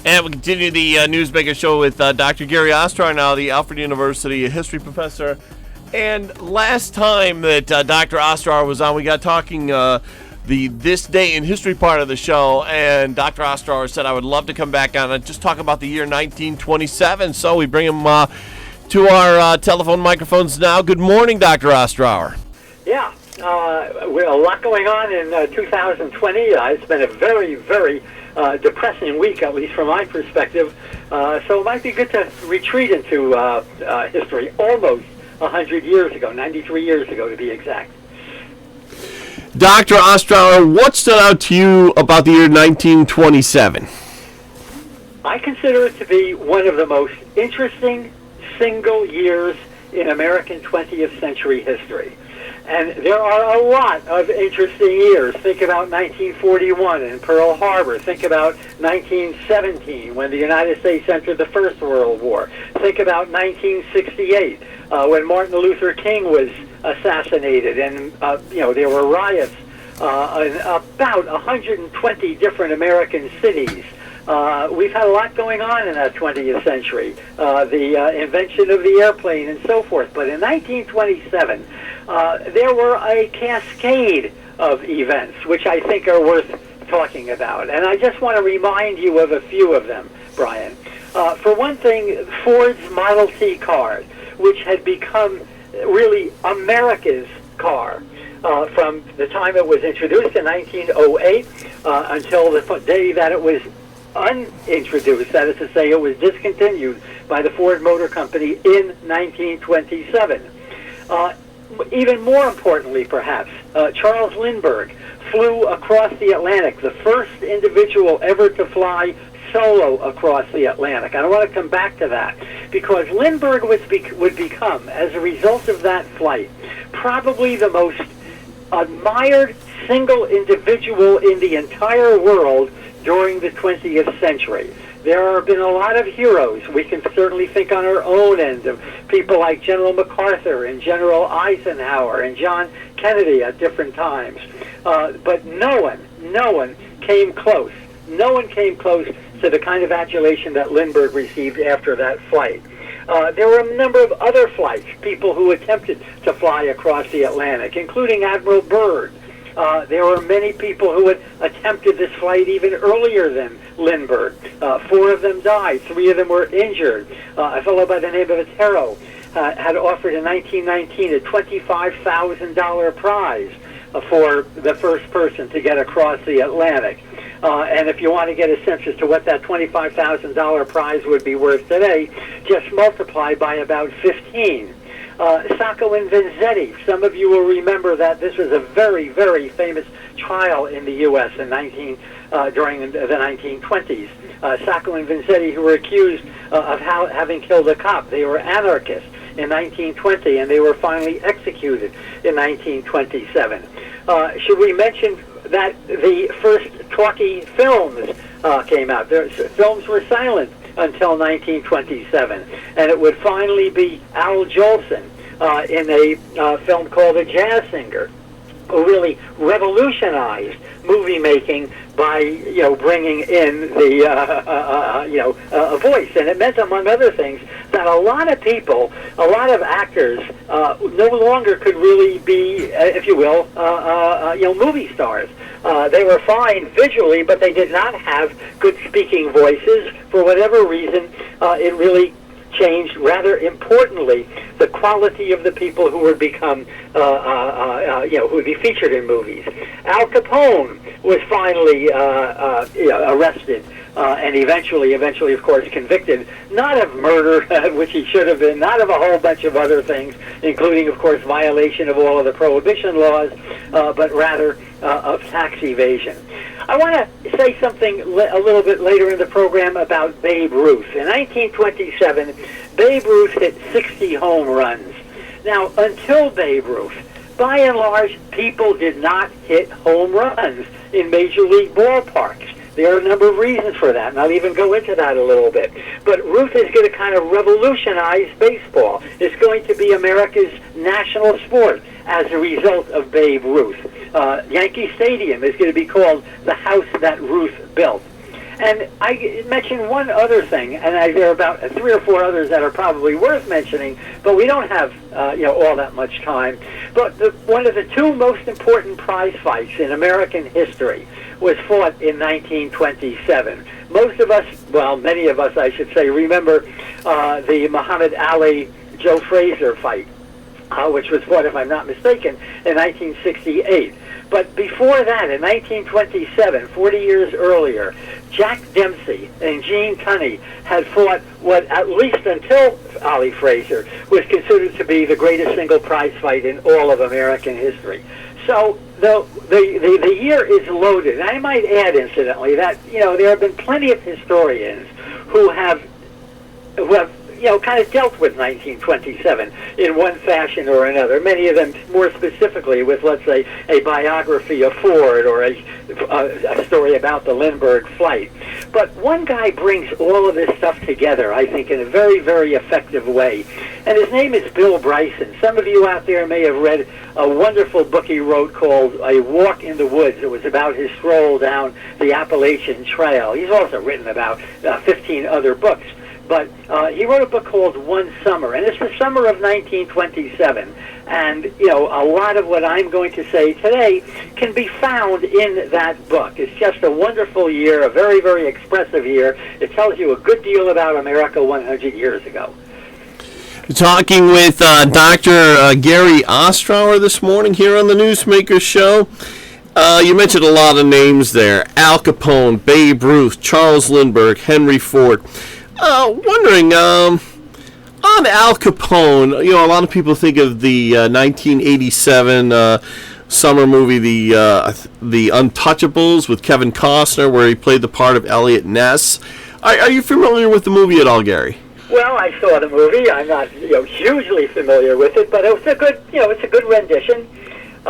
And we continue the Newsmaker show with Dr. Gary Ostrower, now the Alfred University history professor. And last time that Dr. Ostrower was on, we got talking the This Day in History part of the show, and Dr. Ostrower said I would love to come back on and just talk about the year 1927. So we bring him to our telephone microphones now. Good morning, Dr. Ostrower. Yeah, we have a lot going on in 2020. It's been a very, very depressing week, at least from my perspective. So it might be good to retreat into history almost 100 years ago, 93 years ago to be exact. Dr. Ostrower, what stood out to you about the year 1927? I consider it to be one of the most interesting single years in American 20th century history. And there are a lot of interesting years. Think about 1941 and Pearl Harbor. Think about 1917 when the United States entered the First World War. Think about 1968 when Martin Luther King was assassinated, and there were riots in about 120 different American cities. We've had a lot going on in that 20th century, the invention of the airplane and so forth. But in 1927, there were a cascade of events which I think are worth talking about. And I just want to remind you of a few of them, Brian. For one thing, Ford's Model T car, which had become really America's car from the time it was introduced in 1908 until the day that it was unintroduced, that is to say, it was discontinued by the Ford Motor Company in 1927. Even more importantly, perhaps, Charles Lindbergh flew across the Atlantic, the first individual ever to fly solo across the Atlantic. I want to come back to that, because Lindbergh would become, as a result of that flight, probably the most admired single individual in the entire world during the 20th century. There have been a lot of heroes. We can certainly think on our own end of people like General MacArthur and General Eisenhower and John Kennedy at different times. But no one came close. No one came close to the kind of adulation that Lindbergh received after that flight. There were a number of other flights, people who attempted to fly across the Atlantic, including Admiral Byrd. There were many people who had attempted this flight even earlier than Lindbergh. 4 of them died. 3 of them were injured. A fellow by the name of Otero had offered in 1919 a $25,000 prize for the first person to get across the Atlantic. And if you want to get a sense as to what that $25,000 prize would be worth today, just multiply by about 15. Sacco and Vanzetti. Some of you will remember that this was a very, very famous trial in the U.S. During the 1920s. Sacco and Vanzetti, who were accused of having killed a cop. They were anarchists in 1920, and they were finally executed in 1927. Should we mention that the first talkie films came out? Films were silent until 1927, and it would finally be Al Jolson in a film called A Jazz Singer, who really revolutionized movie making by bringing in the a voice, and it meant, among other things, that a lot of people, a lot of actors, no longer could really be, if you will, movie stars. They were fine visually, but they did not have good speaking voices. For whatever reason, it really changed, rather importantly, the quality of the people who would become, who would be featured in movies. Al Capone was finally, arrested and eventually, of course, convicted, not of murder, which he should have been, not of a whole bunch of other things, including, of course, violation of all of the prohibition laws, but rather of tax evasion. I want to say something a little bit later in the program about Babe Ruth. In 1927, Babe Ruth hit 60 home runs. Now, until Babe Ruth, by and large, people did not hit home runs in Major League ballparks. There are a number of reasons for that, and I'll even go into that a little bit. But Ruth is going to kind of revolutionize baseball. It's going to be America's national sport as a result of Babe Ruth. Yankee Stadium is going to be called the house that Ruth built. And I mentioned one other thing, and there are about 3 or 4 others that are probably worth mentioning, but we don't have all that much time. But one of the 2 most important prize fights in American history was fought in 1927. Most of us, well, many of us, I should say, remember the Muhammad Ali-Joe Frazier fight, which was fought, if I'm not mistaken, in 1968. But before that, in 1927, 40 years earlier, Jack Dempsey and Gene Tunney had fought what, at least until Ali Frazier, was considered to be the greatest single prize fight in all of American history. So the year is loaded. And I might add, incidentally, that there have been plenty of historians who have kind of dealt with 1927 in one fashion or another. Many of them more specifically with, let's say, a biography of Ford or a story about the Lindbergh flight. But one guy brings all of this stuff together, I think, in a very, very effective way. And his name is Bill Bryson. Some of you out there may have read a wonderful book he wrote called A Walk in the Woods. It was about his stroll down the Appalachian Trail. He's also written about 15 other books. But he wrote a book called One Summer, and it's the summer of 1927. And, a lot of what I'm going to say today can be found in that book. It's just a wonderful year, a very, very expressive year. It tells you a good deal about America 100 years ago. Talking with Dr. Gary Ostrower this morning here on the Newsmaker show. You mentioned a lot of names there. Al Capone, Babe Ruth, Charles Lindbergh, Henry Ford. Wondering, on Al Capone, a lot of people think of the 1987 summer movie, the Untouchables with Kevin Costner, where he played the part of Elliot Ness. Are you familiar with the movie at all, Gary? Well, I saw the movie. I'm not, hugely familiar with it, but it was a good, it's a good rendition.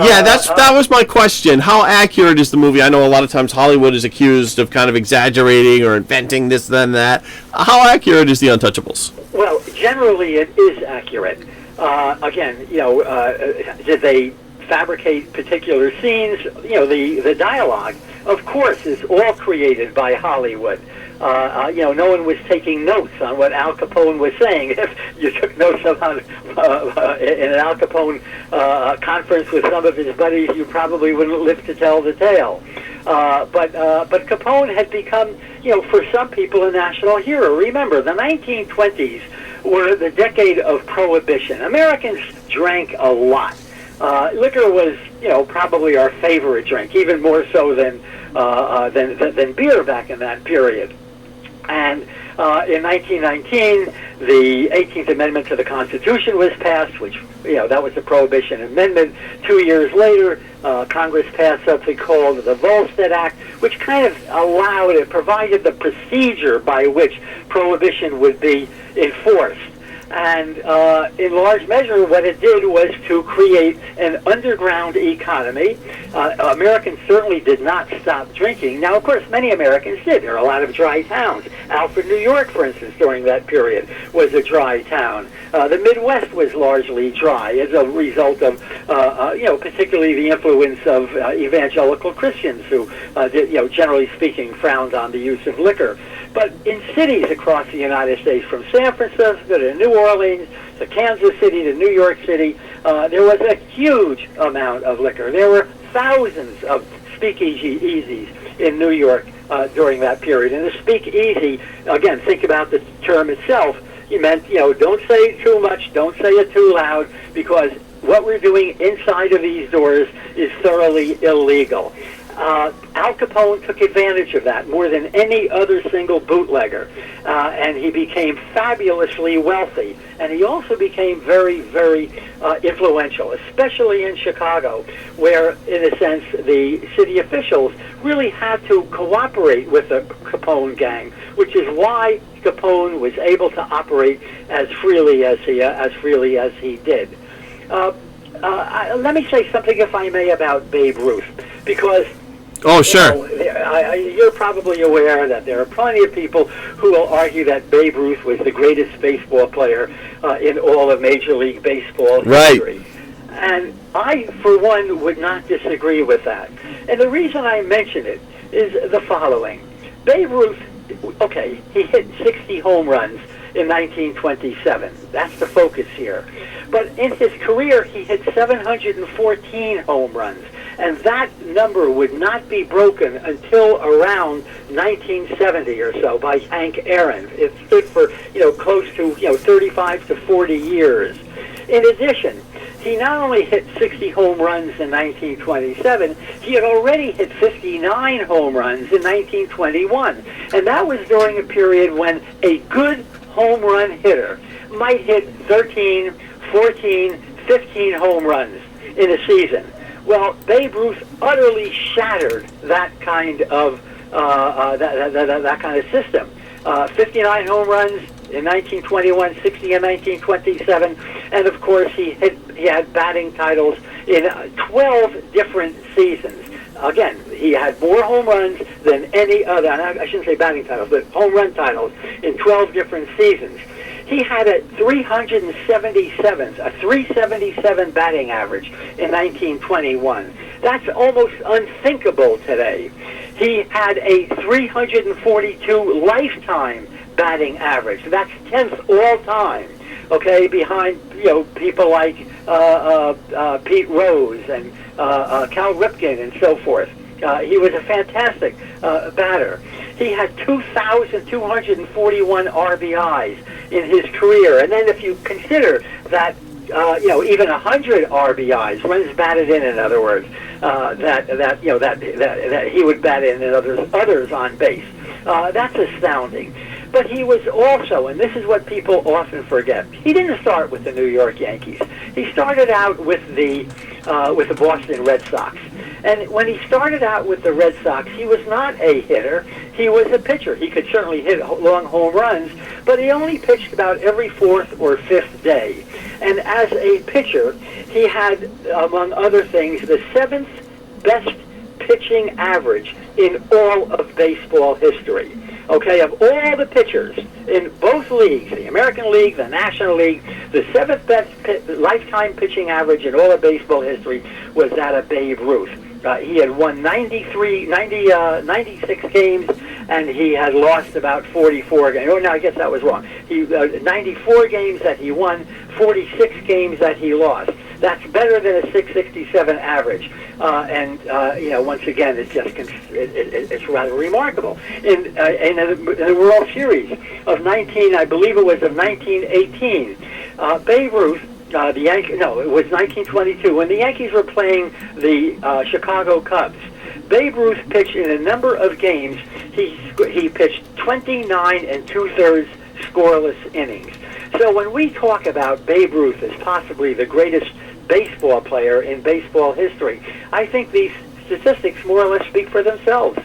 Yeah, that was my question. How accurate is the movie? I know a lot of times Hollywood is accused of kind of exaggerating or inventing this, then that. How accurate is The Untouchables? Well, generally it is accurate. Again, did they fabricate particular scenes? The dialogue, of course, is all created by Hollywood. No one was taking notes on what Al Capone was saying. If you took notes about in an Al Capone conference with some of his buddies, you probably wouldn't live to tell the tale. But Capone had become, for some people, a national hero. Remember, the 1920s were the decade of Prohibition. Americans drank a lot. Liquor was, probably our favorite drink, even more so than beer back in that period. And in 1919, the 18th Amendment to the Constitution was passed, which, that was the Prohibition Amendment. 2 years later, Congress passed something called the Volstead Act, which kind of provided the procedure by which Prohibition would be enforced. And in large measure, what it did was to create an underground economy. Americans certainly did not stop drinking. Now, of course, many Americans did. There are a lot of dry towns. Alfred, New York, for instance, during that period, was a dry town. The Midwest was largely dry as a result of, particularly the influence of evangelical Christians who, generally speaking, frowned on the use of liquor. But in cities across the United States, from San Francisco to New Orleans to Kansas City to New York City, there was a huge amount of liquor. There were thousands of speakeasies in New York during that period. And the speakeasy, again, think about the term itself. It meant, don't say it too much, don't say it too loud, because what we're doing inside of these doors is thoroughly illegal. Al Capone took advantage of that more than any other single bootlegger, and he became fabulously wealthy. And he also became very, very influential, especially in Chicago, where, in a sense, the city officials really had to cooperate with the Capone gang, which is why Capone was able to operate as freely as he did. Let me say something, if I may, about Babe Ruth, because oh, sure. You're probably aware that there are plenty of people who will argue that Babe Ruth was the greatest baseball player in all of Major League Baseball history. Right. And I, for one, would not disagree with that. And the reason I mention it is the following. Babe Ruth, okay, he hit 60 home runs in 1927. That's the focus here. But in his career, he hit 714 home runs. And that number would not be broken until around 1970 or so by Hank Aaron. It stood for, close to, 35 to 40 years. In addition, he not only hit 60 home runs in 1927, he had already hit 59 home runs in 1921. And that was during a period when a good home run hitter might hit 13, 14, 15 home runs in a season. Well, Babe Ruth utterly shattered that kind of that kind of system. 59 home runs in 1921, 60 in 1927, and of course he had batting titles in 12 different seasons. Again, he had more home runs than any other, and I shouldn't say batting titles, but home run titles in 12 different seasons. He had a 377 batting average in 1921. That's almost unthinkable today. He had a 342 lifetime batting average. That's 10th all time. Okay, behind people like Pete Rose and Cal Ripken and so forth. He was a fantastic batter. He had 2,241 RBIs in his career, and then if you consider that, even 100 RBIs, runs batted in other words, that he would bat in and others on base. That's astounding. But he was also, and this is what people often forget, he didn't start with the New York Yankees. He started out with the Boston Red Sox. And when he started out with the Red Sox, he was not a hitter. He was a pitcher. He could certainly hit long home runs, but he only pitched about every fourth or fifth day. And as a pitcher, he had, among other things, the seventh best pitching average in all of baseball history. Okay, of all the pitchers in both leagues, the American League, the National League, the seventh best lifetime pitching average in all of baseball history was that of Babe Ruth. He had won 96 games, and he had lost about 44 games. Oh, no, I guess that was wrong. 94 games that he won, 46 games that he lost. That's better than a 667 average. Once again, it's rather remarkable. In the World Series of 1918, Babe Ruth, it was 1922, when the Yankees were playing the Chicago Cubs. Babe Ruth pitched in a number of games. He pitched 29 and 2/3 scoreless innings. So when we talk about Babe Ruth as possibly the greatest baseball player in baseball history, I think these statistics more or less speak for themselves.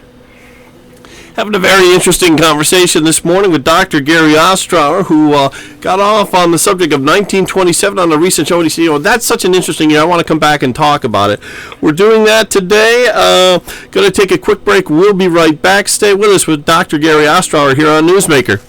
Having a very interesting conversation this morning with Dr. Gary Ostrower, who got off on the subject of 1927 on a recent show. And he said, that's such an interesting year. I want to come back and talk about it. We're doing that today. Going to take a quick break. We'll be right back. Stay with us with Dr. Gary Ostrower here on Newsmaker.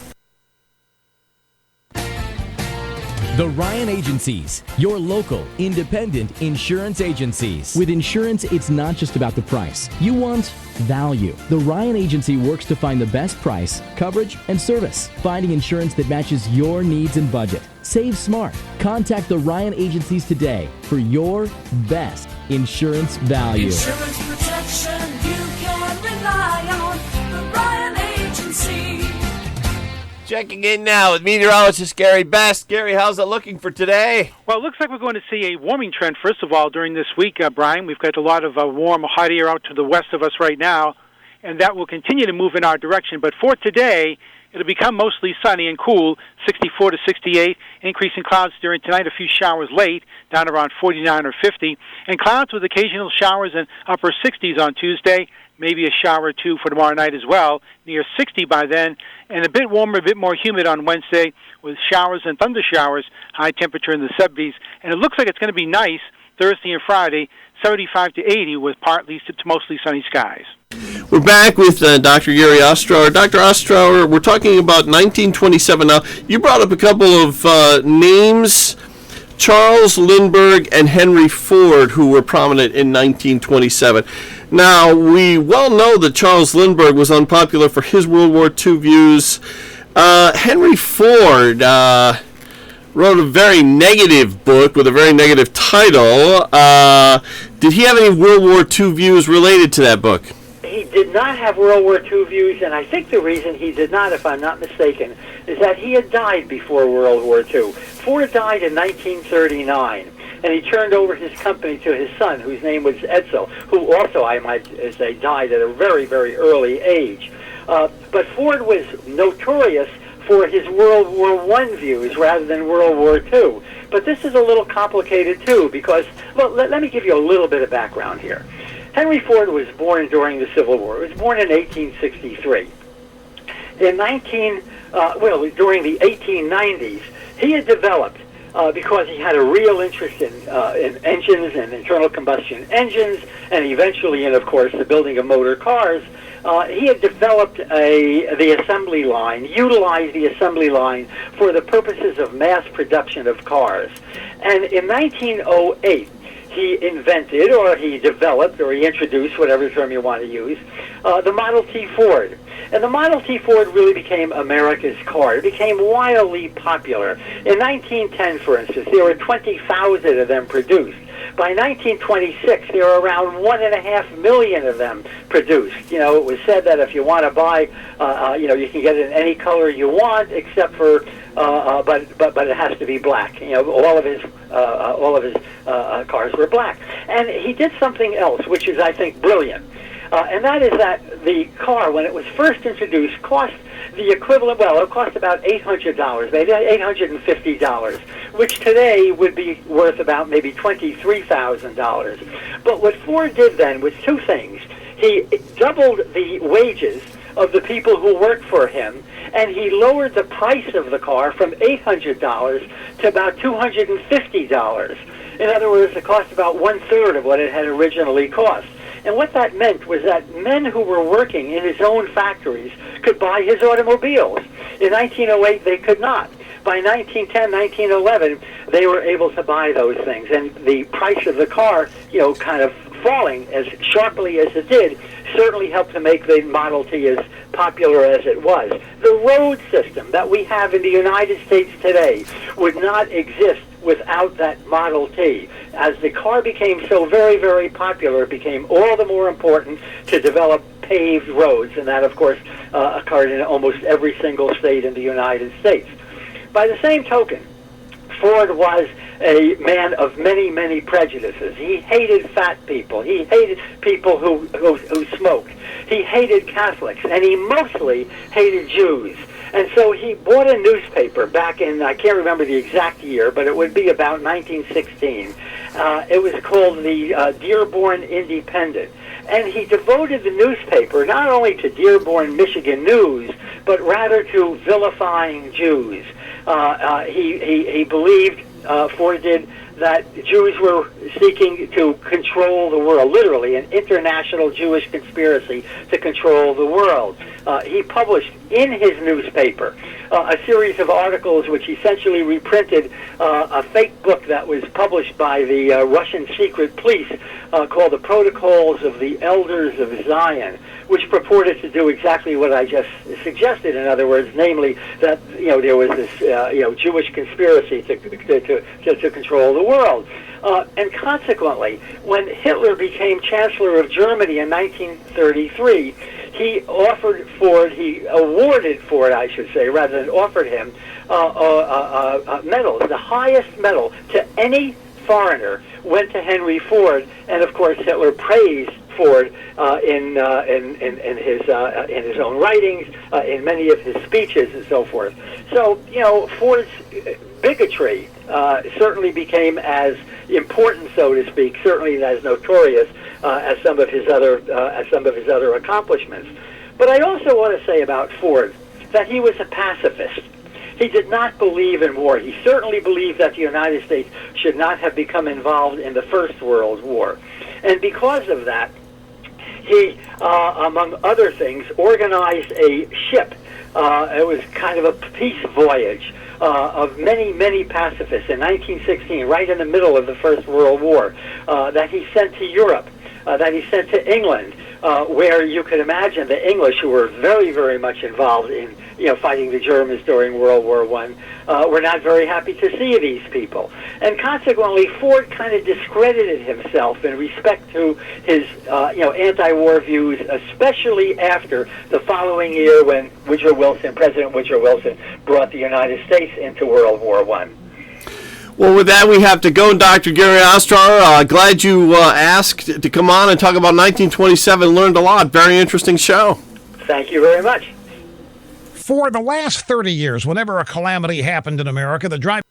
The Ryan Agencies, your local, independent insurance agencies. With insurance, it's not just about the price. You want value. The Ryan Agency works to find the best price, coverage, and service. Finding insurance that matches your needs and budget. Save smart. Contact the Ryan Agencies today for your best insurance value. Insurance protection you can rely on. The Ryan Agency. Checking in now with meteorologist Gary Best. Gary, how's it looking for today? Well, it looks like we're going to see a warming trend, first of all, during this week, Brian. We've got a lot of warm, hot air out to the west of us right now, and that will continue to move in our direction. But for today, it'll become mostly sunny and cool, 64 to 68. Increase in clouds during tonight, a few showers late, down around 49 or 50. And clouds with occasional showers in upper 60s on Tuesday. Maybe a shower or two for tomorrow night as well, near 60 by then, and a bit warmer, a bit more humid on Wednesday with showers and thunder showers, high temperature in the 70s. And it looks like it's going to be nice Thursday and Friday, 75 to 80 with partly to mostly sunny skies. We're back with Dr. Gary Ostrower. Dr. Ostrower, we're talking about 1927 now. You brought up a couple of names, Charles Lindbergh and Henry Ford, who were prominent in 1927. Now, we well know that Charles Lindbergh was unpopular for his World War II views. Henry Ford wrote a very negative book with a very negative title. Did he have any World War II views related to that book? He did not have World War II views, and I think the reason he did not, if I'm not mistaken, is that he had died before World War II. Ford died in 1939, and he turned over his company to his son, whose name was Edsel, who also, I might say, died at a very, very early age. But Ford was notorious for his World War I views rather than World War II. But this is a little complicated, too, because, well, let me give you a little bit of background here. Henry Ford was born during the Civil War. He was born in 1863. During the 1890s, he had developed, because he had a real interest in engines and internal combustion engines, and eventually in, of course, the building of motor cars, he had developed the assembly line, utilized the assembly line for the purposes of mass production of cars. And in 1908, he invented, or he developed, or he introduced, whatever term you want to use, the Model T Ford. And the Model T Ford really became America's car. It became wildly popular. In 1910, for instance, there were 20,000 of them produced. By 1926, there were around 1.5 million of them produced. You know, it was said that if you want to buy, you can get it in any color you want, except for, but it has to be black. You know, all of his cars were black. And he did something else, which is, I think, brilliant. And that is that the car, when it was first introduced, cost the equivalent, well, it cost about $800, maybe $850, which today would be worth about maybe $23,000. But what Ford did then was two things. He doubled the wages of the people who worked for him, and he lowered the price of the car from $800 to about $250. In other words, it cost about one-third of what it had originally cost. And what that meant was that men who were working in his own factories could buy his automobiles. In 1908, they could not. By 1910, 1911, they were able to buy those things. And the price of the car, kind of falling as sharply as it did, certainly helped to make the Model T as popular as it was. The road system that we have in the United States today would not exist without that Model T. As the car became so very, very popular, it became all the more important to develop paved roads, and that, of course, occurred in almost every single state in the United States. By the same token, Ford was a man of many, many prejudices. He hated fat people. He hated people who smoked. He hated Catholics, and he mostly hated Jews. And so he bought a newspaper back in, I can't remember the exact year, but it would be about 1916. It was called the Dearborn Independent. And he devoted the newspaper not only to Dearborn, Michigan news, but rather to vilifying Jews. He believed, Ford did, that Jews were seeking to control the world, literally an international Jewish conspiracy to control the world. He published in his newspaper a series of articles which essentially reprinted a fake book that was published by the Russian secret police called The Protocols of the Elders of Zion, which purported to do exactly what I just suggested. In other words, namely that there was this Jewish conspiracy to control the world. And consequently, when Hitler became Chancellor of Germany in 1933, he awarded Ford, I should say, rather than offered him, a medal. The highest medal to any foreigner went to Henry Ford, and of course Hitler praised Ford in his own writings, in many of his speeches, and so forth. So Ford's bigotry certainly became as important, so to speak, certainly as notorious as some of his other accomplishments. But I also want to say about Ford that he was a pacifist. He did not believe in war. He certainly believed that the United States should not have become involved in the First World War. And because of that, he, among other things, organized a ship. It was kind of a peace voyage of many, many pacifists in 1916, right in the middle of the First World War, that he sent to Europe that he sent to England, where you could imagine the English, who were very, very much involved in fighting the Germans during World War I, were not very happy to see these people. And consequently, Ford kind of discredited himself in respect to his anti-war views, especially after the following year when President Woodrow Wilson brought the United States into World War I. Well, with that, we have to go. Dr. Gary Ostrower, glad you asked to come on and talk about 1927. Learned a lot. Very interesting show. Thank you very much. For the last 30 years, whenever a calamity happened in America, the drive